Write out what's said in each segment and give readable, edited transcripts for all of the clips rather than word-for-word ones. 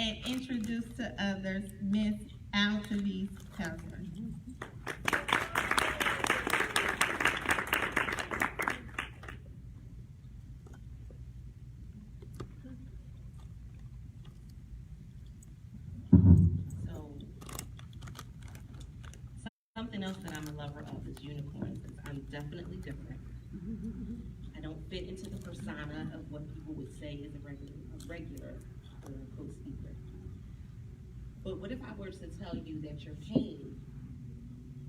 and introduce to others Miss Altovise Pepper. Something else that I'm a lover of is unicorns. I'm definitely different. I don't fit into the persona of what people would say is a regular quote unquote speaker. But what if I were to tell you that your pain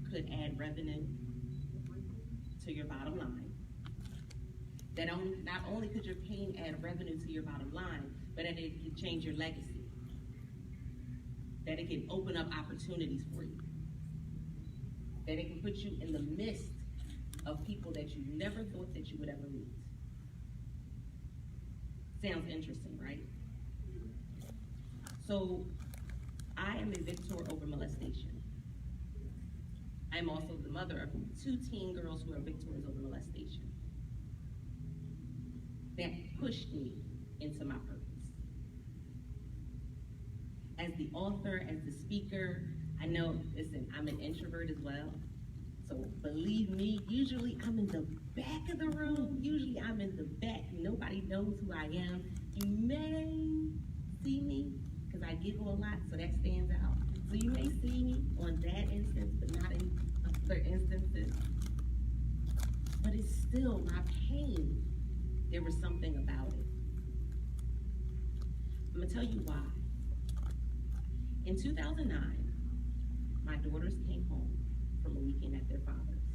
could add revenue to your bottom line? That not only could your pain add revenue to your bottom line, but that it could change your legacy. That it can open up opportunities for you. That it can put you in the midst of people that you never thought that you would ever meet. Sounds interesting, right? So, I am a victor over molestation. I'm also the mother of 2 teen girls who are victors over molestation. That pushed me into my purpose. As the author, as the speaker, I know, listen, I'm an introvert as well. So believe me, usually I'm in the back of the room. Usually I'm in the back. Nobody knows who I am. You may see me, because I giggle a lot, so that stands out. So you may see me on that instance, but not in other instances. But it's still my pain. There was something about it. I'm gonna tell you why. In 2009, my daughters came home from a weekend at their father's.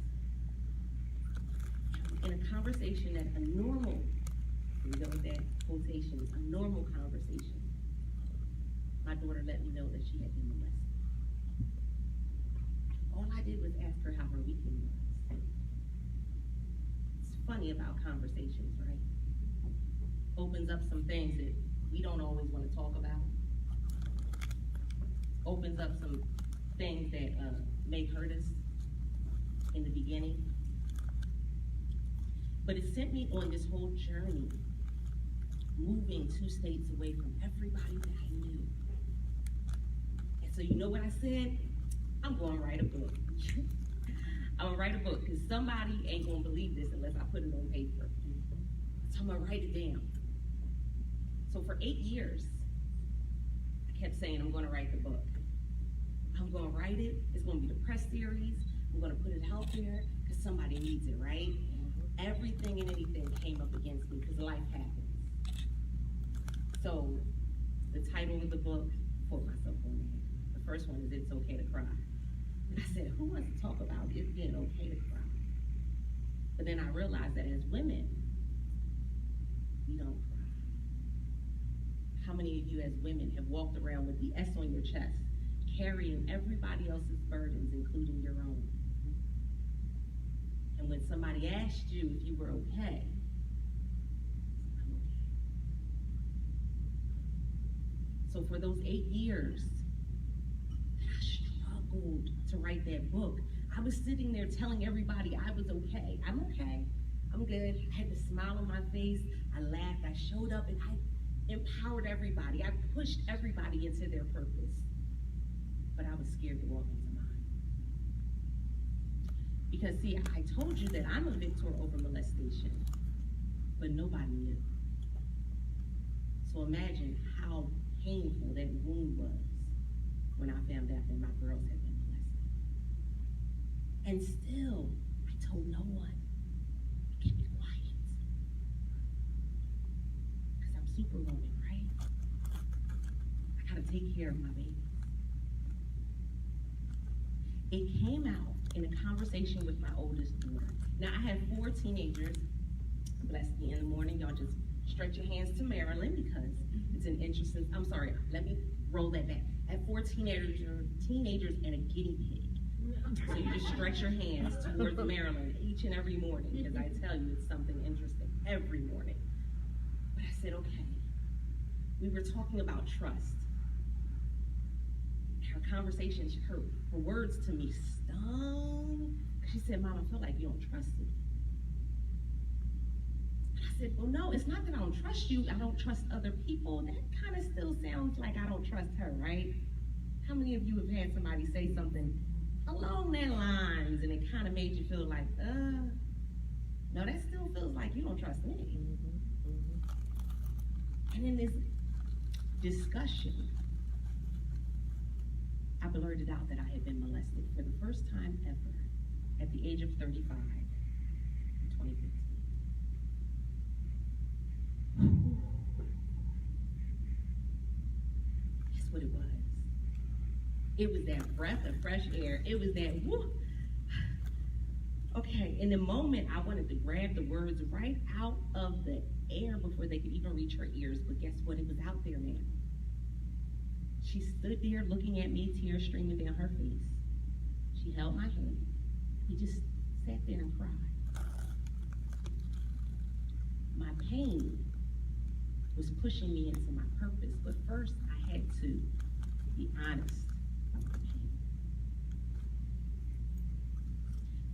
In a conversation that a normal, you know that quotation, a normal conversation, my daughter let me know that she had been molested. All I did was ask her how her weekend was. It's funny about conversations, right? Opens up some things that we don't always want to talk about. Opens up some things that may hurt us in the beginning. But it sent me on this whole journey, moving 2 states away from everybody that I knew. And so you know what I said? I'm going to write a book. I'm going to write a book because somebody ain't going to believe this unless I put it on paper. So I'm going to write it down. So for 8 years, I kept saying I'm going to write the book. I'm going to write it. It's going to be the press series. I'm going to put it out there because somebody needs it, right? Everything and anything came up against me because life happens. So the title of the book, quote myself on there. The first one is It's Okay to Cry. And I said, who wants to talk about it being okay to cry? But then I realized that as women, we don't cry. How many of you as women have walked around with the S on your chest, carrying everybody else's burdens, including your own? And when somebody asked you if you were okay, I'm okay. So for those 8 years that I struggled to write that book, I was sitting there telling everybody I was okay. I'm okay. I'm good. I had the smile on my face. I laughed. I showed up and I empowered everybody. I pushed everybody into their purpose. But I was scared to walk into mine. Because see, I told you that I'm a victor over molestation, but nobody knew. So imagine how painful that wound was when I found out that my girls had been molested. And still, I told no one. I kept it quiet. Because I'm Superwoman, right? I gotta take care of my babies. It came out in a conversation with my oldest daughter. Now, I have 4 teenagers. Bless me, in the morning, y'all just stretch your hands to Maryland because it's an interesting, I'm sorry, let me roll that back. I have 4 teenagers and a guinea pig. So you just stretch your hands towards Maryland each and every morning because I tell you it's something interesting every morning. But I said, okay, we were talking about trust. Her conversation, her words to me stung. She said, Mom, I feel like you don't trust me. And I said, well, no, it's not that I don't trust you. I don't trust other people. That kind of still sounds like I don't don't trust her, right? How many of you have had somebody say something along that lines and it kind of made you feel like, no, that still feels like you don't trust me. And in this discussion, I blurted out that I had been molested for the first time ever at the age of 35 in 2015. Guess what it was? It was that breath of fresh air. It was that whoop. Okay, in the moment, I wanted to grab the words right out of the air before they could even reach her ears, but guess what? It was out there now. She stood there looking at me, tears streaming down her face. She held my hand. He just sat there and cried. My pain was pushing me into my purpose, but first I had to be honest about my pain.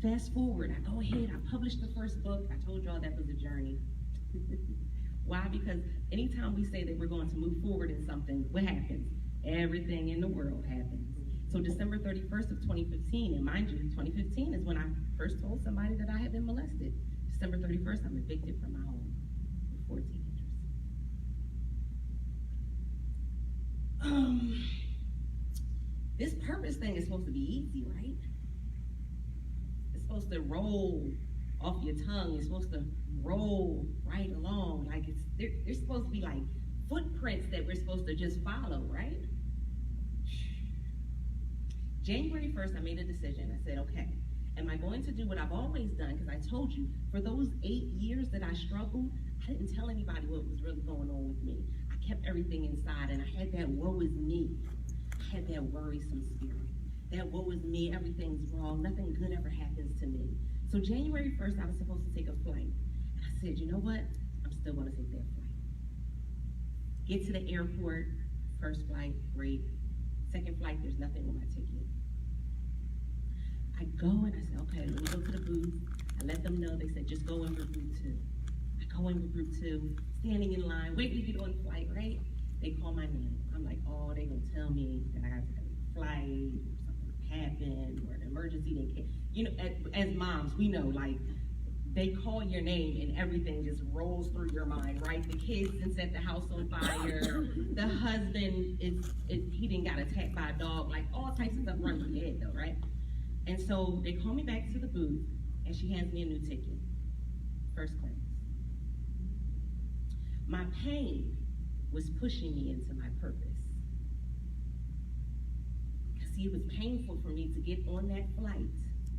Fast forward, I go ahead, I published the first book. I told y'all that was a journey. Why? Because anytime we say that we're going to move forward in something, what happens? Everything in the world happens. So December 31st of 2015, and mind you, 2015 is when I first told somebody that I had been molested. December 31st, I'm evicted from my home with 4 teenagers. This purpose thing is supposed to be easy, right? It's supposed to roll off your tongue. It's supposed to roll right along. Like there's supposed to be like footprints that we're supposed to just follow, right? January 1st, I made a decision. I said, okay, am I going to do what I've always done? Because I told you, for those 8 years that I struggled, I didn't tell anybody what was really going on with me. I kept everything inside, and I had that woe is me. I had that worrisome spirit. That woe is me, everything's wrong, nothing good ever happens to me. So January 1st, I was supposed to take a flight. And I said, you know what? I'm still going to take that flight. Get to the airport, first flight, great. Second flight, there's nothing on my ticket. I go and I said, okay, let me go to the booth. I let them know. They said, just go in with group 2. I go in with group 2, standing in line, waiting to get on the flight, right? They call my name. I'm like, oh, they gonna tell me that I got to take a flight, or something happened, or an emergency. They can't. You know, as moms, we know, like, they call your name and everything just rolls through your mind, right? The kids done set the house on fire. The husband he done got attacked by a dog. Like, all types of stuff run through your head, though, right? And so they call me back to the booth, and she hands me a new ticket, first class. My pain was pushing me into my purpose. Because see, it was painful for me to get on that flight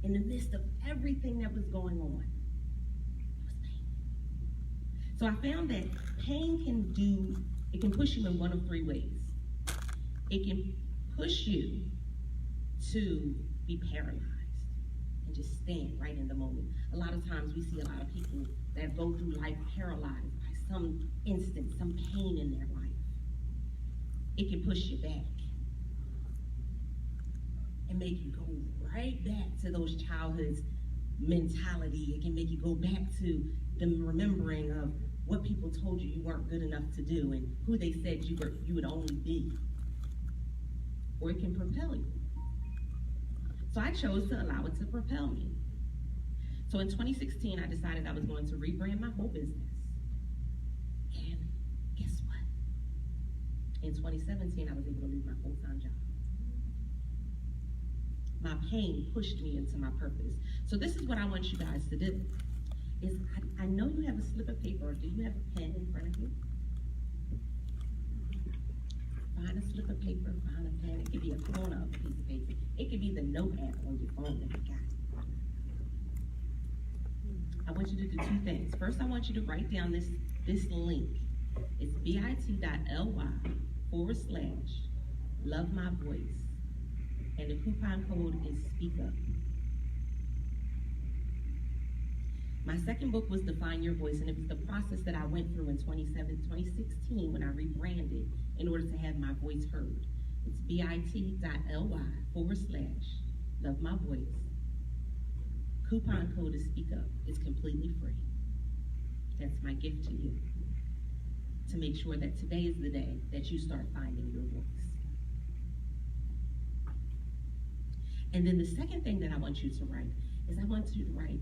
in the midst of everything that was going on. It was painful. So I found that pain can push you in one of 3 ways. It can push you to be paralyzed and just stand right in the moment. A lot of times we see a lot of people that go through life paralyzed by some instance, some pain in their life. It can push you back and make you go right back to those childhood mentality. It can make you go back to the remembering of what people told you weren't good enough to do and who they said you would only be. Or it can propel you. So I chose to allow it to propel me. So in 2016, I decided I was going to rebrand my whole business. And guess what? In 2017, I was able to leave my full-time job. My pain pushed me into my purpose. So this is what I want you guys to do. I know you have a slip of paper. Do you have a pen in front of you? Find a slip of paper, find a pen. It could be a corner of a piece of paper. It could be the note app on your phone that you got. I want you to do 2 things. First, I want you to write down this link. It's bit.ly/love my voice. And the coupon code is speak up. My second book was Define Your Voice, and it was the process that I went through in 2016 when I rebranded in order to have my voice heard. It's bit.ly/love my voice. Coupon code is speak up. It's completely free. That's my gift to you, to make sure that today is the day that you start finding your voice. And then the second thing that I want you to write is I want you to write,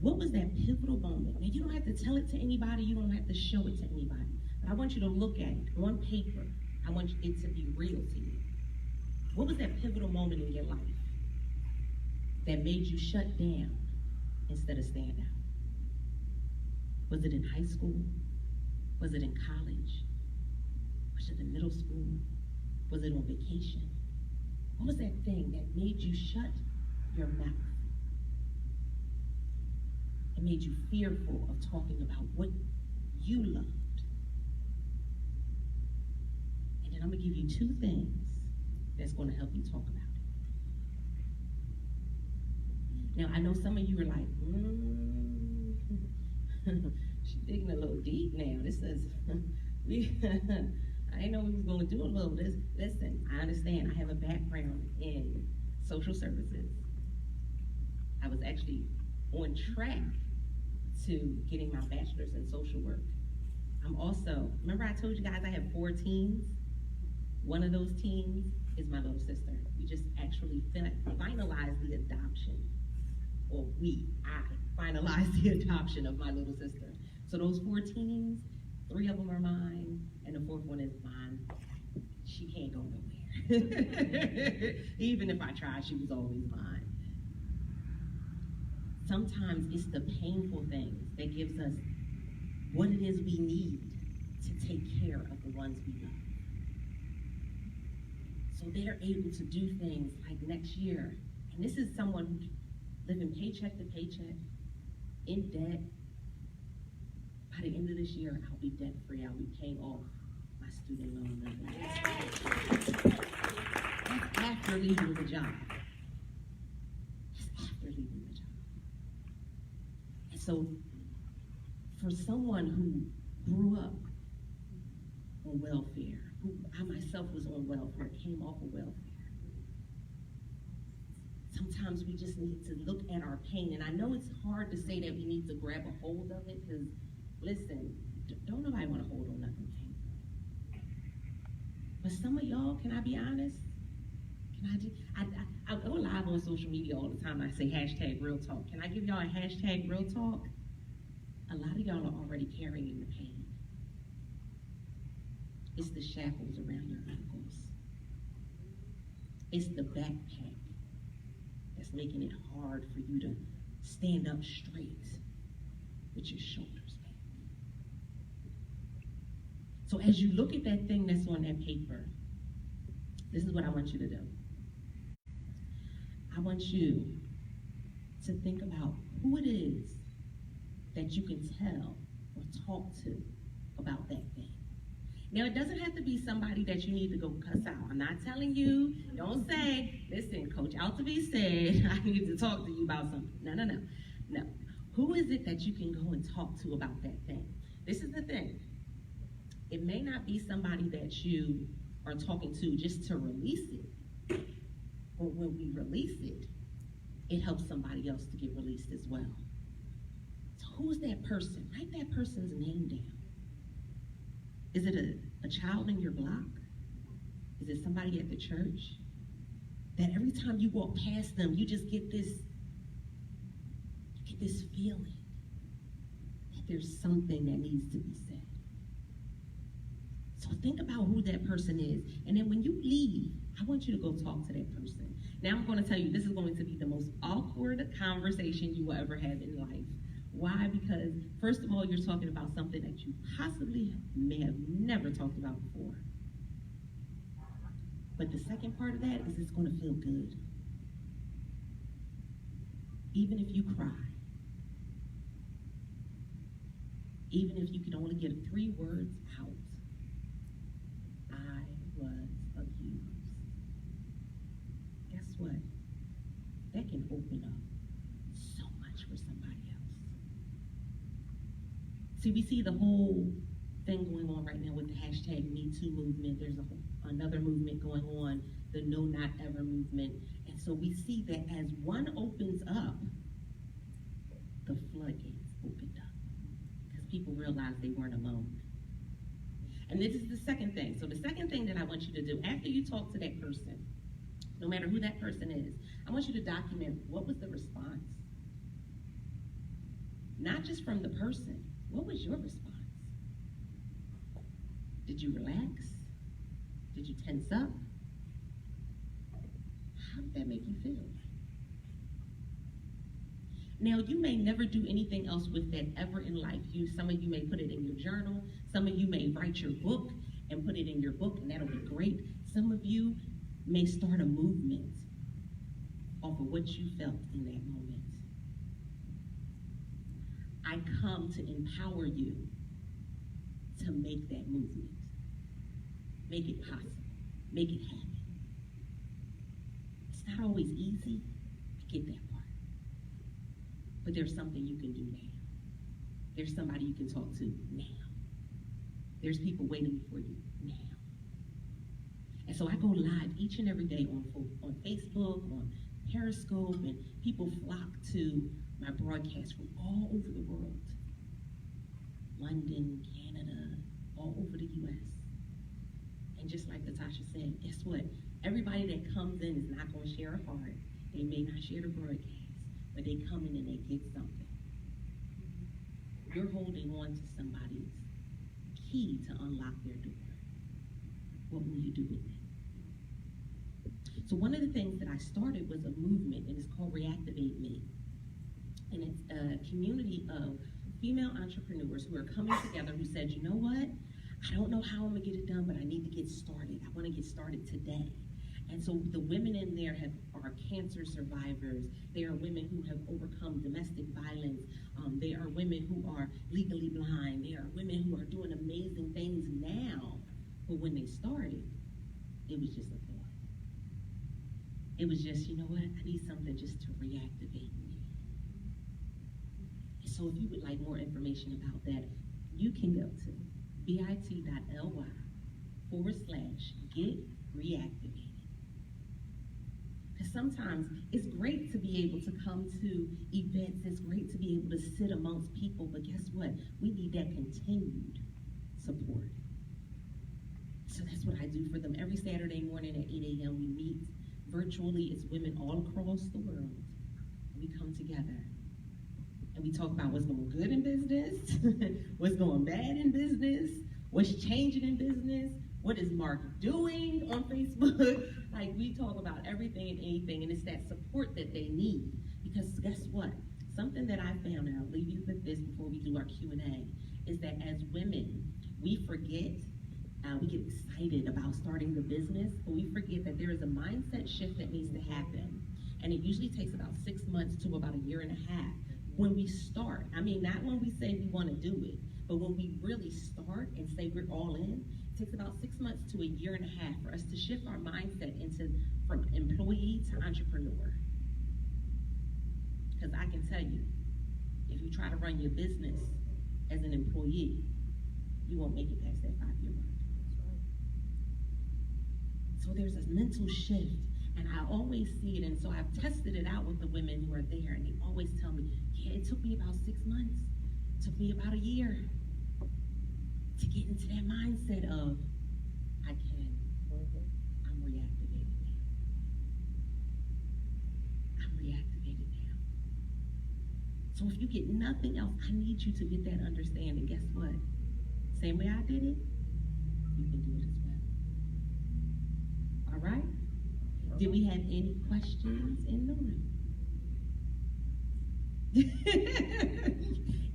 what was that pivotal moment? Now, you don't have to tell it to anybody. You don't have to show it to anybody. But I want you to look at it on paper. I want it to be real to you. What was that pivotal moment in your life that made you shut down instead of stand out? Was it in high school? Was it in college? Was it in middle school? Was it on vacation? What was that thing that made you shut your mouth? It made you fearful of talking about what you loved. And then I'm gonna give you 2 things that's gonna help you talk about it. Now, I know some of you are like, she's digging a little deep now. This is, I didn't know we was gonna do a little this. Listen, I understand. I have a background in social services. I was actually on track to getting my bachelor's in social work. I'm also, remember I told you guys I have 4 teens? One of those teens is my little sister. We just actually finalized the adoption. Or I finalized the adoption of my little sister. So those 4 teens, 3 of them are mine, and the 4th one is mine. She can't go nowhere. Even if I tried, she was always mine. Sometimes it's the painful things that gives us what it is we need to take care of the ones we love. So they're able to do things like next year. And this is someone who's living paycheck to paycheck, in debt. By the end of this year, I'll be debt free. I'll be paying off my student loan. That's after leaving the job. That's after leaving the job. And so, for someone who grew up on welfare, who I myself was on welfare, came off of welfare, sometimes we just need to look at our pain. And I know it's hard to say that we need to grab a hold of it, because listen, don't nobody want to hold on nothing painful. But some of y'all, can I be honest? I go live on social media all the time. I say hashtag real talk. Can I give y'all a hashtag real talk? A lot of y'all are already carrying the pain. It's the shackles around your ankles. It's the backpack that's making it hard for you to stand up straight with your shoulders back. So as you look at that thing that's on that paper, this is what I want you to do. I want you to think about who it is that you can tell or talk to about that thing. Now, it doesn't have to be somebody that you need to go cuss out. I'm not telling you, don't say, listen, Coach Altovise said I need to talk to you about something. No. Who is it that you can go and talk to about that thing? This is the thing. It may not be somebody that you are talking to just to release it. But when we release it, it helps somebody else to get released as well. So who's that person? Write that person's name down. Is it a child in your block? Is it somebody at the church? That every time you walk past them, you just get this feeling that there's something that needs to be said. So think about who that person is. And then when you leave, I want you to go talk to that person. Now I'm going to tell you, this is going to be the most awkward conversation you will ever have in life. Why? Because, first of all, you're talking about something that you possibly may have never talked about before. But the second part of that is it's going to feel good. Even if you cry. Even if you can only get 3 words out. I was abused. Guess what? That can open up so much for somebody else. See, we see the whole thing going on right now with the hashtag #MeToo movement. There's another movement going on, the No Not Ever movement. And so we see that as one opens up, the floodgates opened up. Because people realized they weren't alone. And this is the second thing. So the second thing that I want you to do, after you talk to that person, no matter who that person is. I want you to document what was the response. Not just from the person. What was your response? Did you relax? Did you tense up? How did that make you feel? Now, you may never do anything else with that ever in life. Some of you may put it in your journal. Some of you may write your book and put it in your book, and that'll be great. Some of you may start a movement off of what you felt in that moment. I come to empower you to make that movement. Make it possible. Make it happen. It's not always easy. I get that part. But there's something you can do now. There's somebody you can talk to now. There's people waiting for you now. And so I go live each and every day on Facebook, on Periscope, and people flock to my broadcast from all over the world. London, Canada, all over the US. And just like Natasha said, guess what? Everybody that comes in is not going to share a heart. They may not share the broadcast, but they come in and they get something. You're holding on to somebody's key to unlock their door. What will you do with it? So one of the things that I started was a movement, and it's called Reactivate Me. And it's a community of female entrepreneurs who are coming together who said, you know what? I don't know how I'm gonna get it done, but I need to get started. I wanna get started today. And so the women in there are cancer survivors. They are women who have overcome domestic violence. They are women who are legally blind. They are women who are doing amazing things now. But when they started, it was just a thought. It was just, you know what? I need something just to reactivate me. And so if you would like more information about that, you can go to bit.ly/get-reactivated. Because sometimes it's great to be able to come to events. It's great to be able to sit amongst people. But guess what? We need that continued support. So that's what I do for them. Every Saturday morning at 8 a.m. we meet virtually. It's women all across the world. We come together and we talk about what's going good in business, what's going bad in business, what's changing in business, what is Mark doing on Facebook. Like, we talk about everything and anything, and it's that support that they need. Because guess what? Something that I found, and I'll leave you with this before we do our Q&A, is that as women, we forget. We get excited about starting the business, but we forget that there is a mindset shift that needs to happen. And it usually takes about 6 months to about a year and a half when we start. I mean, not when we say we want to do it, but when we really start and say we're all in, it takes about 6 months to a year and a half for us to shift our mindset from employee to entrepreneur. Because I can tell you, if you try to run your business as an employee, you won't make it past that 5-year mark. So there's this mental shift, and I always see it, and so I've tested it out with the women who are there, and they always tell me, yeah, it took me about 6 months. It took me about a year to get into that mindset of, I can. I'm reactivated now. I'm reactivated now. So if you get nothing else, I need you to get that understanding. Guess what? Same way I did it, you can do it as well. All right? Did we have any questions in the room?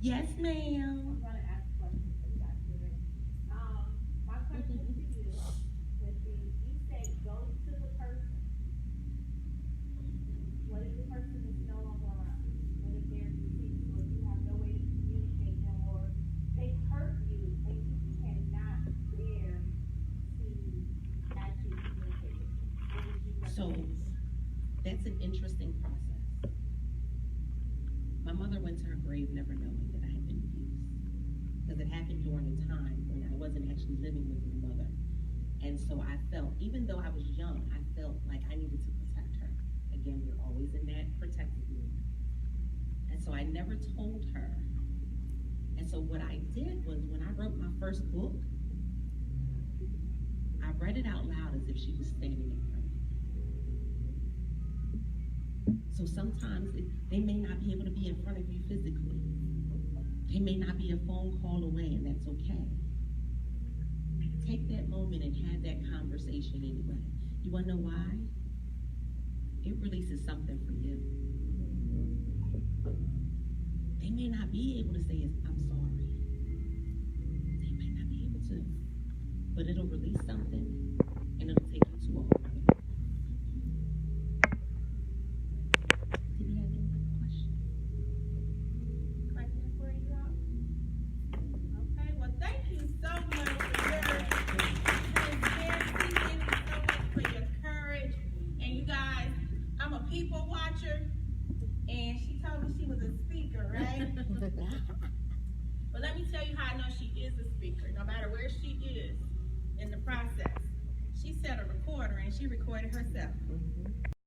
Yes, ma'am. I'm going to ask a question for you guys today. My question to you would be, you say go to the person. What if the person is no longer around? What if they're deceased, or you have no way to communicate them, or they hurt you and you cannot bear to actually communicate with them? What would you recommend? So that's an interesting process. My mother went to her grave never knowing that I had been abused. Because it happened during a time when I wasn't actually living with my mother. And so I felt, even though I was young, I felt like I needed to protect her. Again, we're always in that protective mood. And so I never told her. And so what I did was, when I wrote my first book, I read it out loud as if she was standing in front of me. So sometimes they may not be able to be in front of you physically. They may not be a phone call away, and that's okay. Take that moment and have that conversation anyway. You wanna know why? It releases something for you. They may not be able to say, I'm sorry. They may not be able to. But it'll release something, and it'll take you to a whole other level. Did we have any other questions? Question for you all? Okay, well, thank you so much for your transparency. Thank you so much for your courage. And you guys, I'm a people watcher, and she told me she was a speaker, right? But let me tell you how I know she is a speaker, no matter where she is in the process. She set a recorder and she recorded herself.